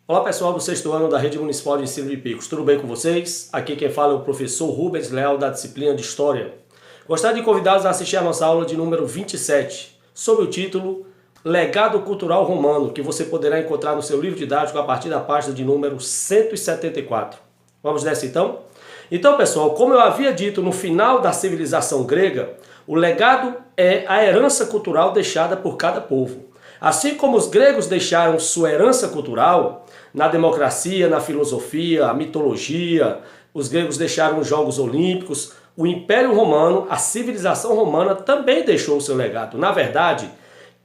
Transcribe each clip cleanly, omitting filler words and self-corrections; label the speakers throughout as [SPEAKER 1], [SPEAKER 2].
[SPEAKER 1] Olá pessoal do sexto ano da Rede Municipal de Ensino de Picos, tudo bem com vocês? Aqui quem fala é o professor Rubens Leal da disciplina de História. Gostaria de convidá-los a assistir a nossa aula de número 27, sob o título Legado Cultural Romano, que você poderá encontrar no seu livro didático a partir da página de número 174. Vamos nessa então? Então pessoal, como eu havia dito no final da civilização grega, o legado é a herança cultural deixada por cada povo. Assim como os gregos deixaram sua herança cultural, na democracia, na filosofia, a mitologia, os gregos deixaram os Jogos Olímpicos, o Império Romano, a civilização romana também deixou o seu legado. Na verdade,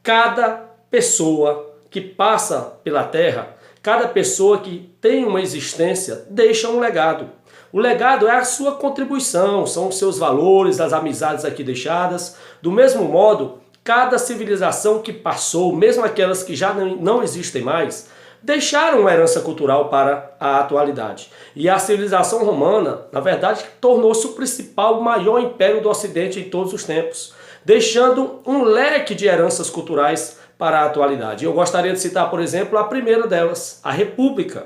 [SPEAKER 1] cada pessoa que passa pela Terra, cada pessoa que tem uma existência, deixa um legado. O legado é a sua contribuição, são os seus valores, as amizades aqui deixadas. Do mesmo modo, cada civilização que passou, mesmo aquelas que já não existem mais, deixaram uma herança cultural para a atualidade. E a civilização romana, na verdade, tornou-se o principal, o maior império do Ocidente em todos os tempos, deixando um leque de heranças culturais para a atualidade. Eu gostaria de citar, por exemplo, a primeira delas, a República.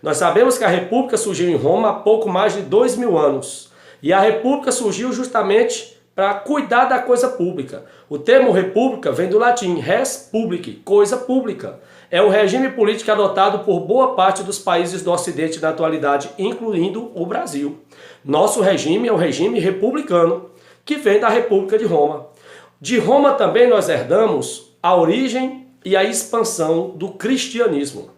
[SPEAKER 1] Nós sabemos que a República surgiu em Roma há pouco mais de 2000 anos. E a República surgiu justamente para cuidar da coisa pública. O termo república vem do latim res public, coisa pública. É o regime político adotado por boa parte dos países do Ocidente na atualidade, incluindo o Brasil. Nosso regime é o regime republicano, que vem da República de Roma. De Roma também nós herdamos a origem e a expansão do cristianismo.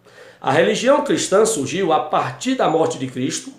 [SPEAKER 1] A religião cristã surgiu a partir da morte de Cristo,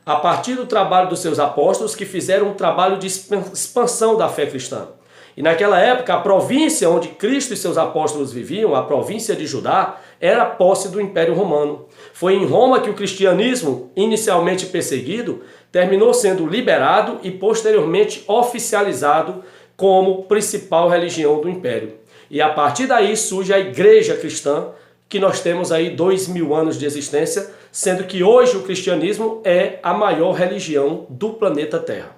[SPEAKER 1] a partir do trabalho dos seus apóstolos, que fizeram um trabalho de expansão da fé cristã. E naquela época, a província onde Cristo e seus apóstolos viviam, a província de Judá, era posse do Império Romano. Foi em Roma que o cristianismo, inicialmente perseguido, terminou sendo liberado e posteriormente oficializado como principal religião do Império. E a partir daí surge a Igreja Cristã, que nós temos aí 2000 anos de existência, sendo que hoje o cristianismo é a maior religião do planeta Terra.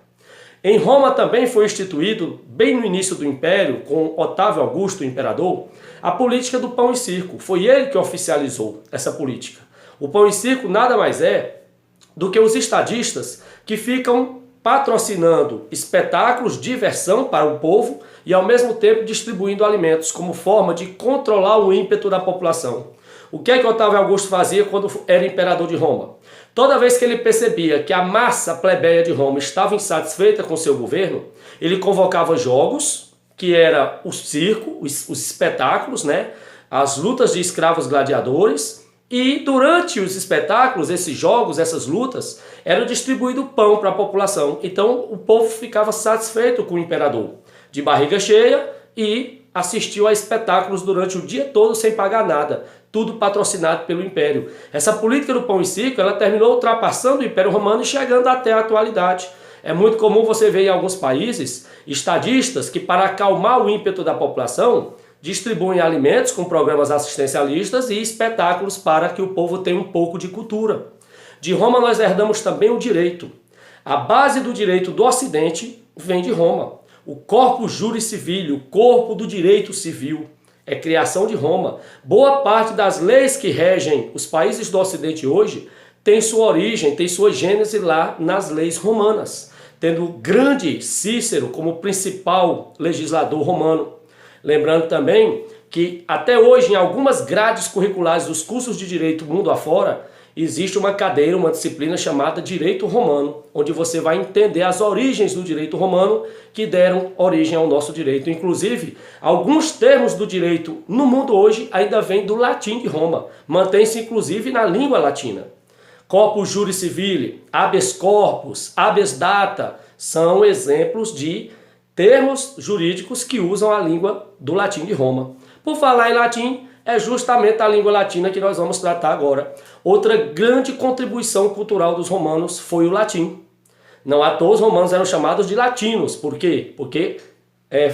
[SPEAKER 1] Em Roma também foi instituído, bem no início do Império, com Otávio Augusto, o imperador, a política do pão e circo. Foi ele que oficializou essa política. O pão e circo nada mais é do que os estadistas que ficam patrocinando espetáculos, diversão para o povo e ao mesmo tempo distribuindo alimentos como forma de controlar o ímpeto da população. O que é que Otávio Augusto fazia quando era imperador de Roma? Toda vez que ele percebia que a massa plebeia de Roma estava insatisfeita com seu governo, ele convocava jogos, que era o circo, os espetáculos, né? As lutas de escravos gladiadores, e durante os espetáculos, esses jogos, essas lutas, era distribuído pão para a população. Então o povo ficava satisfeito com o imperador, de barriga cheia, e assistiu a espetáculos durante o dia todo sem pagar nada, tudo patrocinado pelo Império. Essa política do pão e circo, ela terminou ultrapassando o Império Romano e chegando até a atualidade. É muito comum você ver em alguns países estadistas que, para acalmar o ímpeto da população, distribuem alimentos com programas assistencialistas e espetáculos para que o povo tenha um pouco de cultura. De Roma nós herdamos também o direito. A base do direito do Ocidente vem de Roma. O corpus juris civile, o corpo do direito civil, é criação de Roma. Boa parte das leis que regem os países do Ocidente hoje tem sua origem, tem sua gênese lá nas leis romanas, tendo o grande Cícero como principal legislador romano. Lembrando também que até hoje em algumas grades curriculares dos cursos de direito mundo afora, existe uma cadeira, uma disciplina chamada Direito Romano, onde você vai entender as origens do direito romano que deram origem ao nosso direito. Inclusive, alguns termos do direito no mundo hoje ainda vêm do latim de Roma, mantém-se inclusive na língua latina. Corpus juris civile, habeas corpus, habeas data, são exemplos de termos jurídicos que usam a língua do latim de Roma. Por falar em latim, é justamente a língua latina que nós vamos tratar agora. Outra grande contribuição cultural dos romanos foi o latim. Não à toa os romanos eram chamados de latinos. Por quê? Porque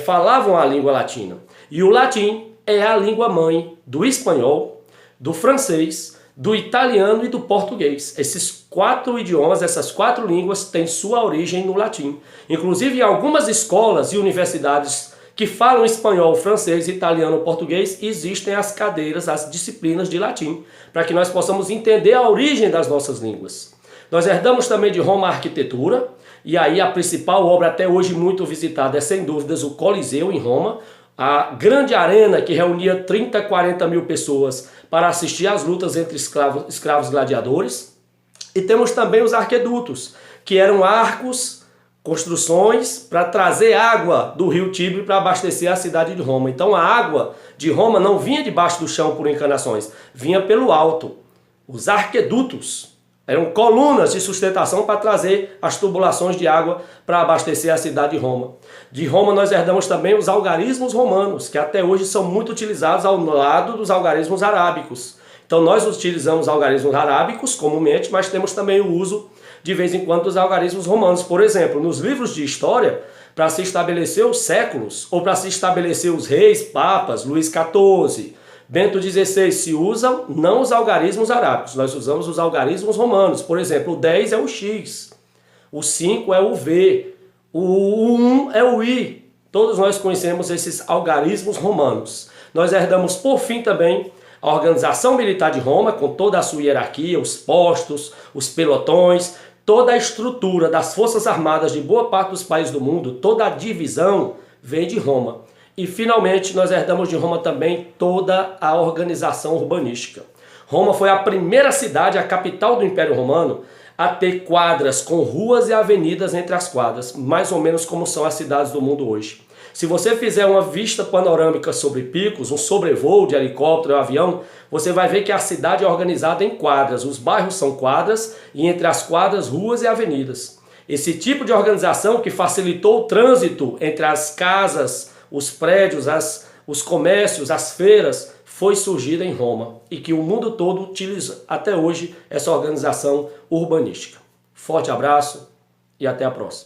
[SPEAKER 1] falavam a língua latina. E o latim é a língua mãe do espanhol, do francês, do italiano e do português. Esses 4 idiomas, essas 4 línguas têm sua origem no latim. Inclusive em algumas escolas e universidades que falam espanhol, francês, italiano, português, existem as cadeiras, as disciplinas de latim, para que nós possamos entender a origem das nossas línguas. Nós herdamos também de Roma a arquitetura, e aí a principal obra até hoje muito visitada é sem dúvidas o Coliseu em Roma, a grande arena que reunia 30, 40 mil pessoas para assistir às lutas entre escravos gladiadores. E temos também os arquedutos, que eram arcos, construções para trazer água do rio Tibre para abastecer a cidade de Roma. Então a água de Roma não vinha debaixo do chão por encanações, vinha pelo alto. Os arquedutos eram colunas de sustentação para trazer as tubulações de água para abastecer a cidade de Roma. De Roma nós herdamos também os algarismos romanos, que até hoje são muito utilizados ao lado dos algarismos arábicos. Então nós utilizamos algarismos arábicos comumente, mas temos também o uso de vez em quando dos algarismos romanos. Por exemplo, nos livros de história, para se estabelecer os séculos, ou para se estabelecer os reis, papas, Luís XIV, Bento XVI, se usam não os algarismos arábicos, nós usamos os algarismos romanos. Por exemplo, o 10 é o X, o 5 é o V, o 1 é o I. Todos nós conhecemos esses algarismos romanos. Nós herdamos, por fim, também a organização militar de Roma, com toda a sua hierarquia, os postos, os pelotões, toda a estrutura das forças armadas de boa parte dos países do mundo, toda a divisão vem de Roma. E finalmente nós herdamos de Roma também toda a organização urbanística. Roma foi a primeira cidade, a capital do Império Romano, a ter quadras com ruas e avenidas entre as quadras, mais ou menos como são as cidades do mundo hoje. Se você fizer uma vista panorâmica sobre Picos, um sobrevoo de helicóptero ou avião, você vai ver que a cidade é organizada em quadras. Os bairros são quadras e entre as quadras, ruas e avenidas. Esse tipo de organização que facilitou o trânsito entre as casas, os prédios, os comércios, as feiras, foi surgida em Roma e que o mundo todo utiliza até hoje essa organização urbanística. Forte abraço e até a próxima.